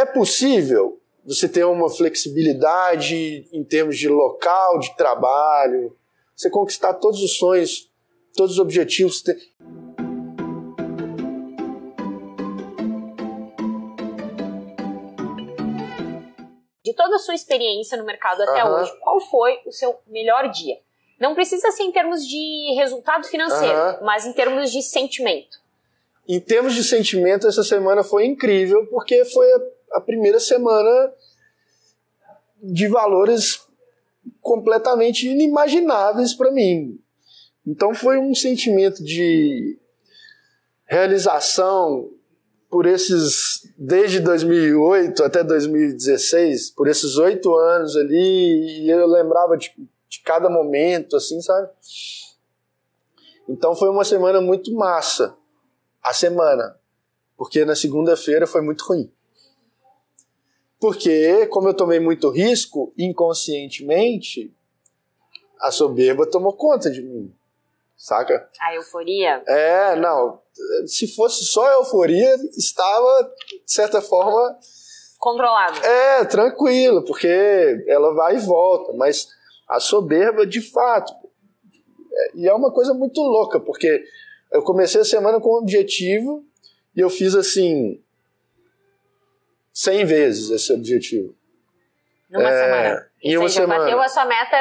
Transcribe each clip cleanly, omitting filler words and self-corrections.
É possível você ter uma flexibilidade em termos de local de trabalho, você conquistar todos os sonhos, todos os objetivos. De toda a sua experiência no mercado até hoje, qual foi o seu melhor dia? Não precisa ser em termos de resultado financeiro, mas em termos de sentimento. Em termos de sentimento, essa semana foi incrível, porque foi a primeira semana de valores completamente inimagináveis para mim. Então foi um sentimento de realização por desde 2008 até 2016, por esses 8 anos ali, e eu lembrava de cada momento, assim, sabe? Então foi uma semana muito massa, a semana, porque na segunda-feira foi muito ruim. Porque, como eu tomei muito risco, inconscientemente, a soberba tomou conta de mim, saca? A euforia? Não. Se fosse só a euforia, estava, de certa forma... controlado. Tranquilo, porque ela vai e volta, mas a soberba, de fato... E é uma coisa muito louca, porque eu comecei a semana com um objetivo e eu fiz, assim, 100 vezes esse objetivo. Numa semana? Em uma semana. Bateu a sua meta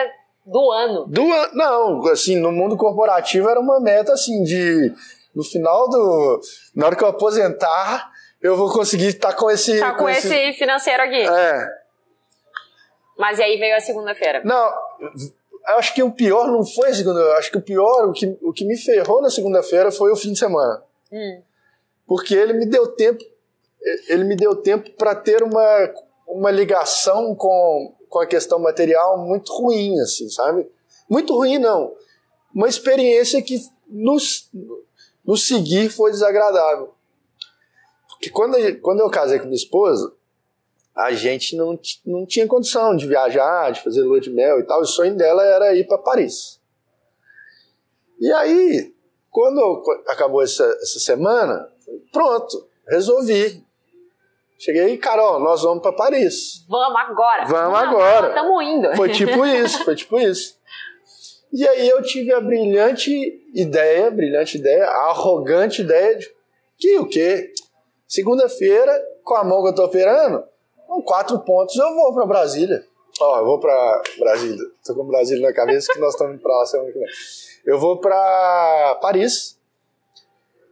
do ano? Não, assim, no mundo corporativo era uma meta, assim, de... No final na hora que eu aposentar, eu vou conseguir estar com esse... Tá com esse financeiro aqui. Mas e aí veio a segunda-feira? Não, eu acho que o pior não foi a segunda. Eu acho que o pior, o que me ferrou na segunda-feira foi o fim de semana. Porque ele me deu tempo para ter uma ligação com a questão material muito ruim, assim, sabe? Muito ruim, não. Uma experiência que no seguir foi desagradável. Porque quando eu casei com minha esposa, a gente não tinha condição de viajar, de fazer lua de mel e tal. O sonho dela era ir para Paris. E aí, quando acabou essa semana, pronto, resolvi. Cheguei, Carol, nós vamos para Paris. Vamos agora. Vamos agora. Estamos indo. Foi tipo isso. E aí eu tive a brilhante ideia, a arrogante ideia de que o quê? Segunda-feira, com a mão que eu tô operando, com 4 pontos eu vou para Brasília. Eu vou para Brasília. Tô com Brasília na cabeça que nós estamos indo para lá semana que vem. Eu vou para Paris.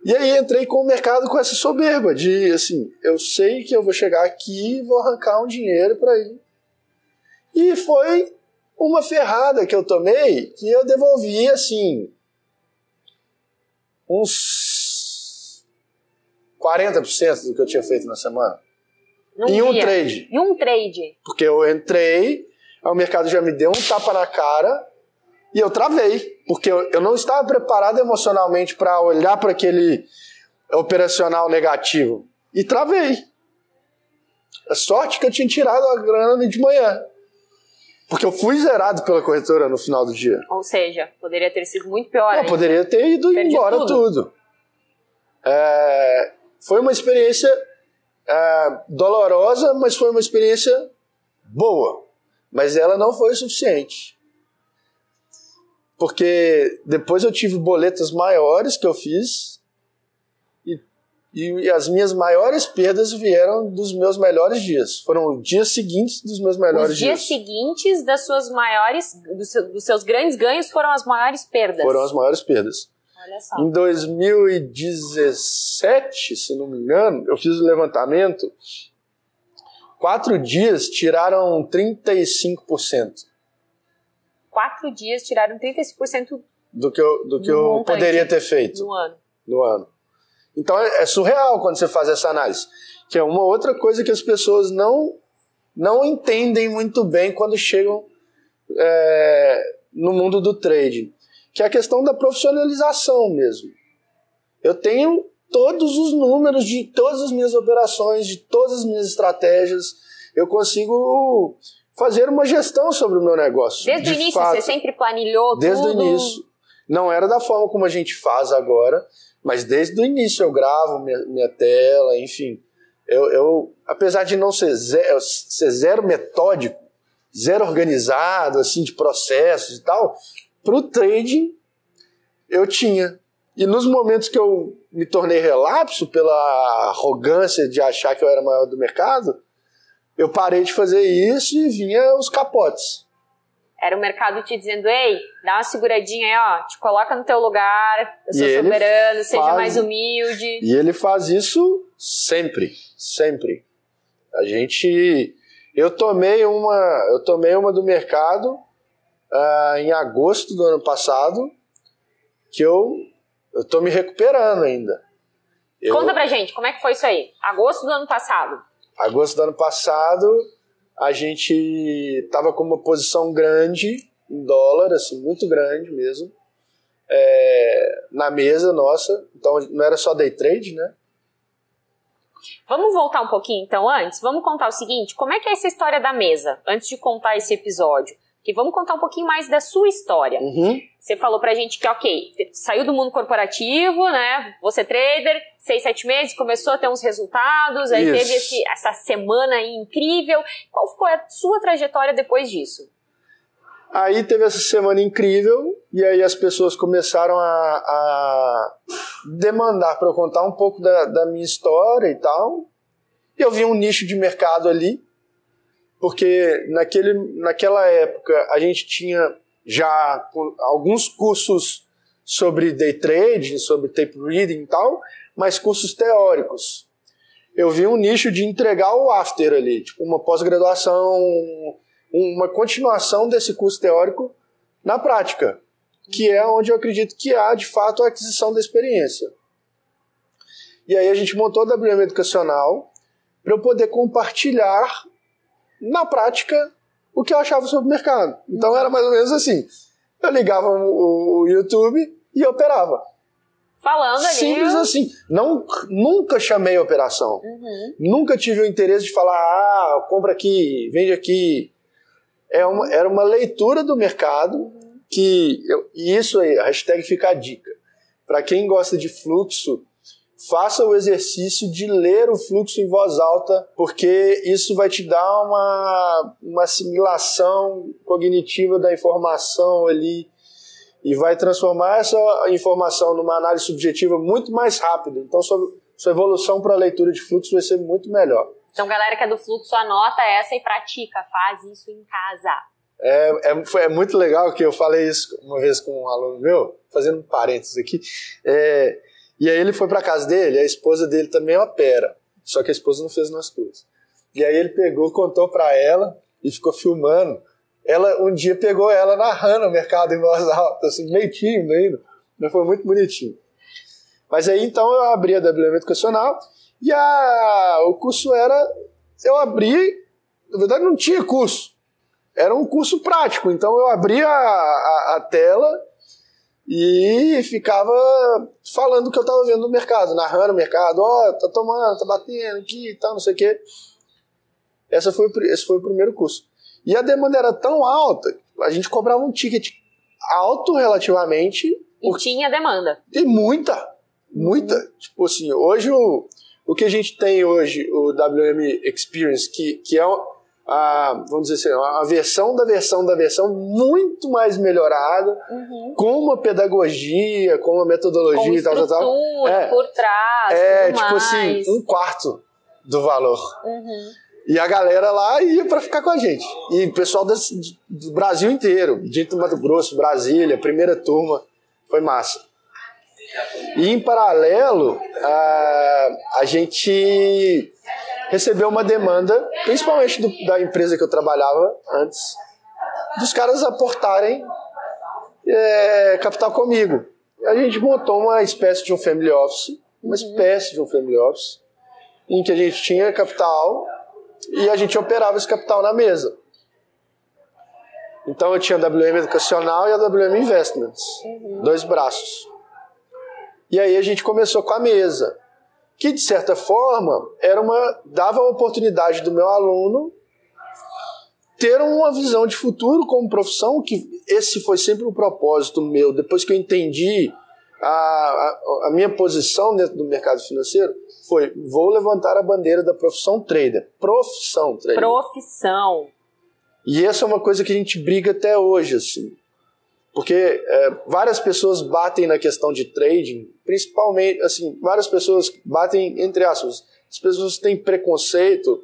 E aí entrei com o mercado com essa soberba de, assim, eu sei que eu vou chegar aqui e vou arrancar um dinheiro para ir. E foi uma ferrada que eu tomei que eu devolvi, assim, uns 40% do que eu tinha feito na semana. Em um trade. Em um trade. Porque eu entrei, aí o mercado já me deu um tapa na cara e eu travei. Porque eu não estava preparado emocionalmente para olhar para aquele operacional negativo. E travei. A sorte que eu tinha tirado a grana de manhã. Porque eu fui zerado pela corretora no final do dia. Ou seja, poderia ter sido muito pior. Poderia ter ido embora tudo. Foi uma experiência dolorosa, mas foi uma experiência boa. Mas ela não foi o suficiente. Porque depois eu tive boletas maiores que eu fiz e as minhas maiores perdas vieram dos meus melhores dias. Foram os dias seguintes dos meus melhores dias. Os dias seguintes das suas maiores, dos seus grandes ganhos foram as maiores perdas. Foram as maiores perdas. Olha só. Em 2017, se não me engano, eu fiz o levantamento. 4 dias tiraram 35%. 4 dias tiraram 35% do que eu poderia ter feito. No ano. Então é surreal quando você faz essa análise. Que é uma outra coisa que as pessoas não entendem muito bem quando chegam no mundo do trading. Que é a questão da profissionalização mesmo. Eu tenho todos os números de todas as minhas operações, de todas as minhas estratégias. Eu consigo fazer uma gestão sobre o meu negócio. Desde o início, você sempre planilhou tudo? Desde o início. Não era da forma como a gente faz agora, mas desde o início eu gravo minha tela, enfim. apesar de não ser zero metódico, zero organizado, assim, de processos e tal, pro trading eu tinha. E nos momentos que eu me tornei relapso pela arrogância de achar que eu era maior do mercado, eu parei de fazer isso e vinha os capotes. Era o mercado te dizendo, ei, dá uma seguradinha aí, ó, te coloca no teu lugar, eu sou soberano, seja mais humilde. E ele faz isso sempre, sempre. Eu tomei uma do mercado em agosto do ano passado, que eu tô me recuperando ainda. Conta pra gente, como é que foi isso aí? Agosto do ano passado. Agosto do ano passado, a gente tava com uma posição grande em dólar, assim, muito grande mesmo, na mesa nossa. Então não era só day trade, né? Vamos voltar um pouquinho então antes? Vamos contar o seguinte, como é que é essa história da mesa? Antes de contar esse episódio, que vamos contar um pouquinho mais da sua história. Você falou pra gente que, ok, saiu do mundo corporativo, né? Você trader, 6, 7 meses, começou a ter uns resultados, aí teve essa semana aí incrível. Qual foi a sua trajetória depois disso? Aí teve essa semana incrível, e aí as pessoas começaram a demandar para eu contar um pouco da minha história e tal. E eu vi um nicho de mercado ali, porque naquela época a gente tinha já alguns cursos sobre day trade, sobre tape reading e tal, mas cursos teóricos. Eu vi um nicho de entregar o after ali, tipo uma pós-graduação, uma continuação desse curso teórico na prática, que é onde eu acredito que há, de fato, a aquisição da experiência. E aí a gente montou a WM Educacional para eu poder compartilhar na prática o que eu achava sobre o mercado. Então era mais ou menos assim, eu ligava o YouTube e operava. Falando ali. Simples assim. Nunca chamei a operação. Nunca tive o interesse de falar, compra aqui, vende aqui. Era uma leitura do mercado e isso aí, a hashtag fica a dica. Para quem gosta de fluxo, faça o exercício de ler o fluxo em voz alta, porque isso vai te dar uma assimilação cognitiva da informação ali e vai transformar essa informação numa análise subjetiva muito mais rápida. Então, sua evolução para a leitura de fluxo vai ser muito melhor. Então, galera que é do fluxo, anota essa e pratica, faz isso em casa. É muito legal que eu falei isso uma vez com um aluno meu, fazendo um parênteses aqui, e aí ele foi para casa dele, a esposa dele também opera, só que a esposa não fez nas coisas. E aí ele pegou, contou para ela e ficou filmando. Ela um dia pegou ela narrando o mercado em voz alta, assim, meio tímido ainda, mas foi muito bonitinho. Mas aí então eu abri a WM Educacional e o curso eu abri, na verdade não tinha curso, era um curso prático, então eu abria a tela e ficava falando o que eu estava vendo no mercado, narrando o mercado, tá tomando, tá batendo aqui e tal, não sei o quê. Esse foi o primeiro curso. E a demanda era tão alta, a gente cobrava um ticket alto relativamente. E tinha demanda. E muita. Tipo assim, hoje o que a gente tem hoje, o WM Experience, que é vamos dizer assim, a versão da versão muito mais melhorada, com uma pedagogia, com uma metodologia e tal. Por trás, tipo mais. assim, 1/4 do valor. E a galera lá ia para ficar com a gente. E o pessoal do Brasil inteiro, Dito Mato Grosso, Brasília, primeira turma, foi massa. E em paralelo, a gente recebeu uma demanda, principalmente da empresa que eu trabalhava antes, dos caras aportarem capital comigo. A gente montou uma espécie de um family office, em que a gente tinha capital e a gente operava esse capital na mesa. Então eu tinha a WM Educacional e a WM Investments, 2 braços. E aí a gente começou com a mesa, que de certa forma dava a oportunidade do meu aluno ter uma visão de futuro como profissão, que esse foi sempre um propósito meu. Depois que eu entendi A minha posição dentro do mercado financeiro foi: vou levantar a bandeira da profissão trader. Profissão trader. Profissão. E essa é uma coisa que a gente briga até hoje, assim. Porque várias pessoas batem na questão de trading, principalmente, assim, várias pessoas batem, entre aspas, as pessoas têm preconceito.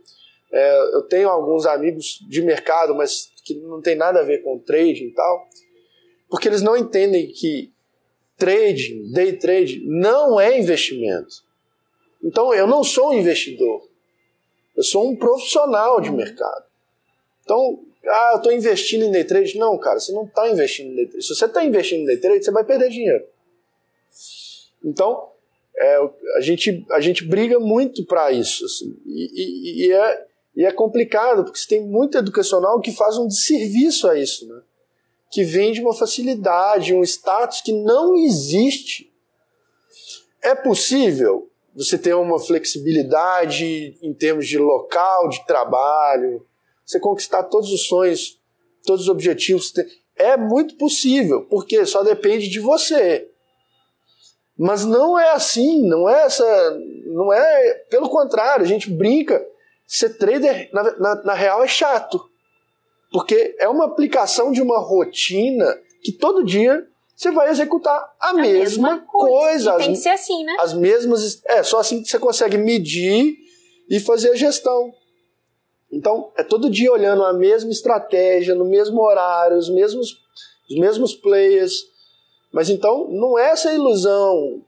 Eu tenho alguns amigos de mercado, mas que não tem nada a ver com trading e tal, porque eles não entendem que trading, day trade, não é investimento. Então, eu não sou um investidor. Eu sou um profissional de mercado. Então, eu estou investindo em day trade. Não, cara, você não está investindo em day trade. Se você está investindo em day trade, você vai perder dinheiro. Então, a gente briga muito para isso. Assim, e é complicado, porque você tem muito educacional que faz um desserviço a isso, né? Que vende uma facilidade, um status que não existe. É possível você ter uma flexibilidade em termos de local, de trabalho, você conquistar todos os sonhos, todos os objetivos. É muito possível, porque só depende de você. Mas não é assim, não é, pelo contrário, a gente brinca, ser trader na real é chato. Porque é uma aplicação de uma rotina que todo dia você vai executar a mesma coisa. E tem que ser assim, né? As mesmas. Só assim que você consegue medir e fazer a gestão. Então, é todo dia olhando a mesma estratégia, no mesmo horário, os mesmos players. Mas então, não é essa ilusão.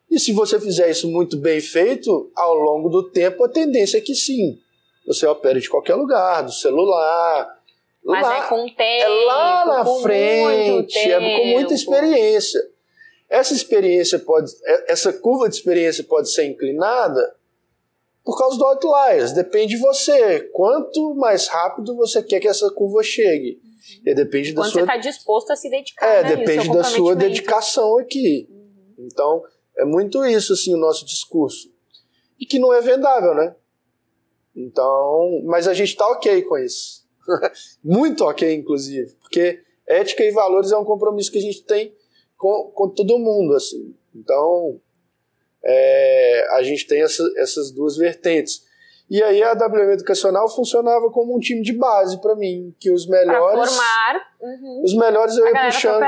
E se você fizer isso muito bem feito, ao longo do tempo, a tendência é que sim. Você opere de qualquer lugar, do celular. Mas lá, é com tempo, é lá na frente, é com muita experiência. Essa curva de experiência pode ser inclinada por causa do outliers. Depende de você. Quanto mais rápido você quer que essa curva chegue. E depende da Quando sua... você está disposto a se dedicar. Depende da sua dedicação aqui. Então, é muito isso, assim, o nosso discurso. E que não é vendável, né? Então, mas a gente está ok com isso. Muito ok, inclusive, porque ética e valores é um compromisso que a gente tem com todo mundo, assim. Então, a gente tem essas duas vertentes. E aí a WM Educacional funcionava como um time de base para mim, que os melhores... Para formar. Os melhores eu ia puxando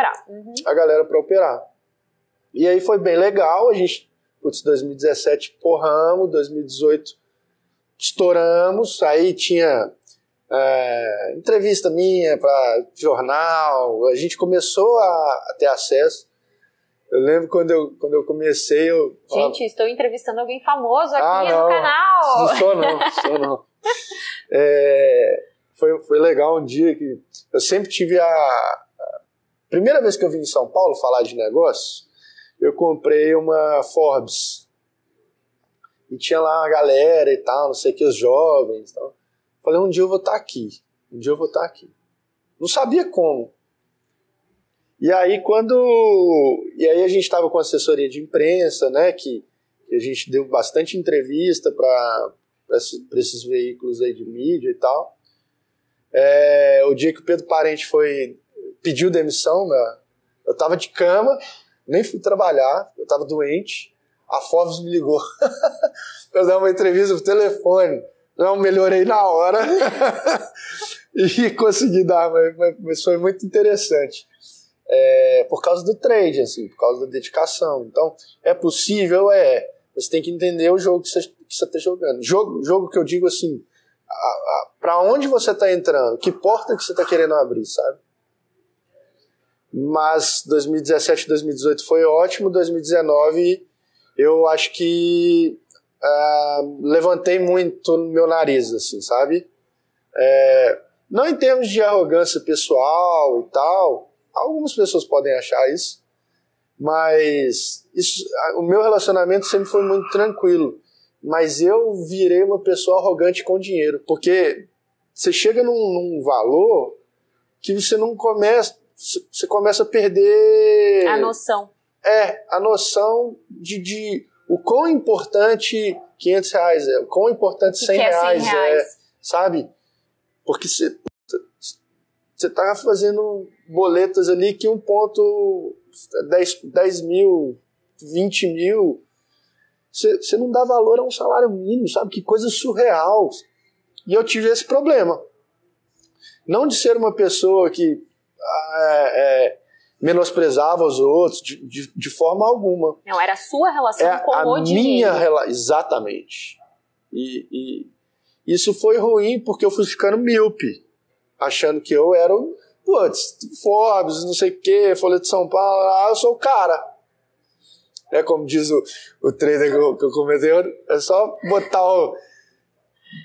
a galera para operar. E aí foi bem legal, a gente, 2017 porramos, 2018 estouramos, aí tinha... entrevista minha para jornal, a gente começou a ter acesso. Eu lembro quando eu comecei... Gente, estou entrevistando alguém famoso aqui no canal. Não sou não. Foi legal um dia que eu sempre tive primeira vez que eu vim em São Paulo falar de negócio, eu comprei uma Forbes. E tinha lá uma galera e tal, não sei o que, os jovens e tal. Falei, um dia eu vou estar aqui. Não sabia como. E aí a gente estava com assessoria de imprensa, né, que a gente deu bastante entrevista para esses veículos aí de mídia e tal. O dia que o Pedro Parente pediu demissão, eu estava de cama, nem fui trabalhar, eu estava doente, a Forbes me ligou para dar uma entrevista por telefone. Não, melhorei na hora e consegui dar, mas foi muito interessante. Por causa do trade, assim, por causa da dedicação. Então, é possível, você tem que entender o jogo que você está jogando. Jogo que eu digo assim, para onde você está entrando, que porta que você está querendo abrir, sabe? Mas 2017, 2018 foi ótimo, 2019 eu acho que levantei muito no meu nariz, assim, sabe? Não em termos de arrogância pessoal e tal, algumas pessoas podem achar isso, mas o meu relacionamento sempre foi muito tranquilo, mas eu virei uma pessoa arrogante com dinheiro, porque você chega num valor que você começa a perder a noção. A noção de o quão importante R$500 o quão importante R$100 R$100, sabe? Porque você tá fazendo boletas ali que 10 mil, 20 mil, você não dá valor a um salário mínimo, sabe? Que coisa surreal. E eu tive esse problema. Não de ser uma pessoa que menosprezava os outros, de forma alguma. Não, era a sua relação com o dinheiro. Minha relação, exatamente. E isso foi ruim porque eu fui ficando míope, achando que eu era o Forbes, não sei o quê, Folha de São Paulo, eu sou o cara. Como diz o trader que eu comentei, é só botar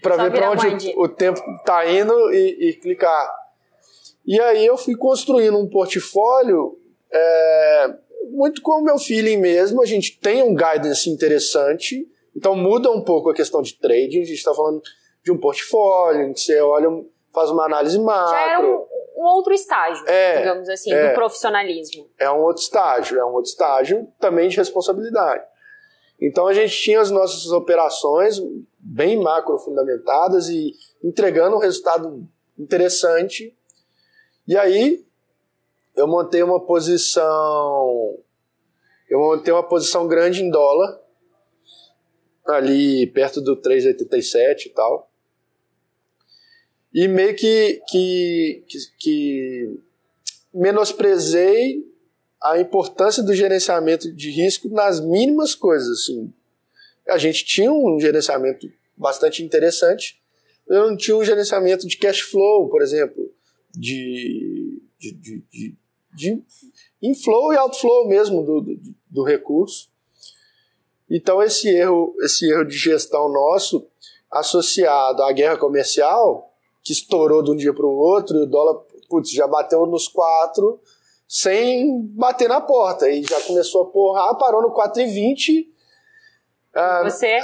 para ver para onde o tempo tá indo e clicar. E aí eu fui construindo um portfólio muito com o meu feeling mesmo. A gente tem um guidance interessante, então muda um pouco a questão de trading. A gente está falando de um portfólio, em que você olha, faz uma análise macro. Já era um outro estágio, digamos assim, do profissionalismo. É um outro estágio também de responsabilidade. Então a gente tinha as nossas operações bem macro fundamentadas e entregando um resultado interessante. E aí eu montei uma posição grande em dólar, ali perto do 3,87 e tal. E meio que menosprezei a importância do gerenciamento de risco nas mínimas coisas. Assim. A gente tinha um gerenciamento bastante interessante, eu não tinha um gerenciamento de cash flow, por exemplo, de inflow e outflow mesmo do recurso. Então esse erro de gestão nosso, associado à guerra comercial, que estourou de um dia para o outro, e o dólar já bateu nos 4 sem bater na porta, e já começou a porrar, parou no 4,20.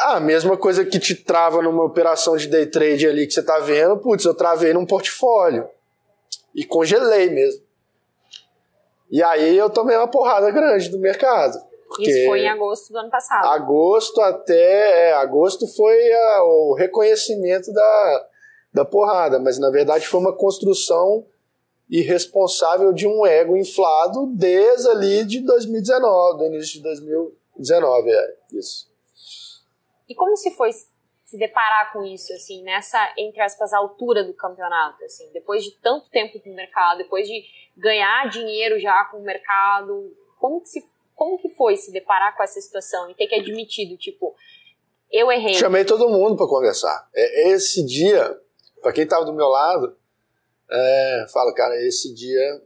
A mesma coisa que te trava numa operação de day trade ali que você tá vendo, eu travei num portfólio e congelei mesmo. E aí eu tomei uma porrada grande do mercado. Isso foi em agosto do ano passado. Agosto foi o reconhecimento da porrada, mas na verdade foi uma construção irresponsável de um ego inflado desde ali de 2019, do início de 2019, isso. E como se foi se deparar com isso, assim, nessa, entre aspas, altura do campeonato, assim, depois de tanto tempo no mercado, depois de ganhar dinheiro já com o mercado, como que foi se deparar com essa situação e ter que admitir, tipo, eu errei? Chamei todo mundo para conversar. Esse dia, para quem estava do meu lado, fala, cara, esse dia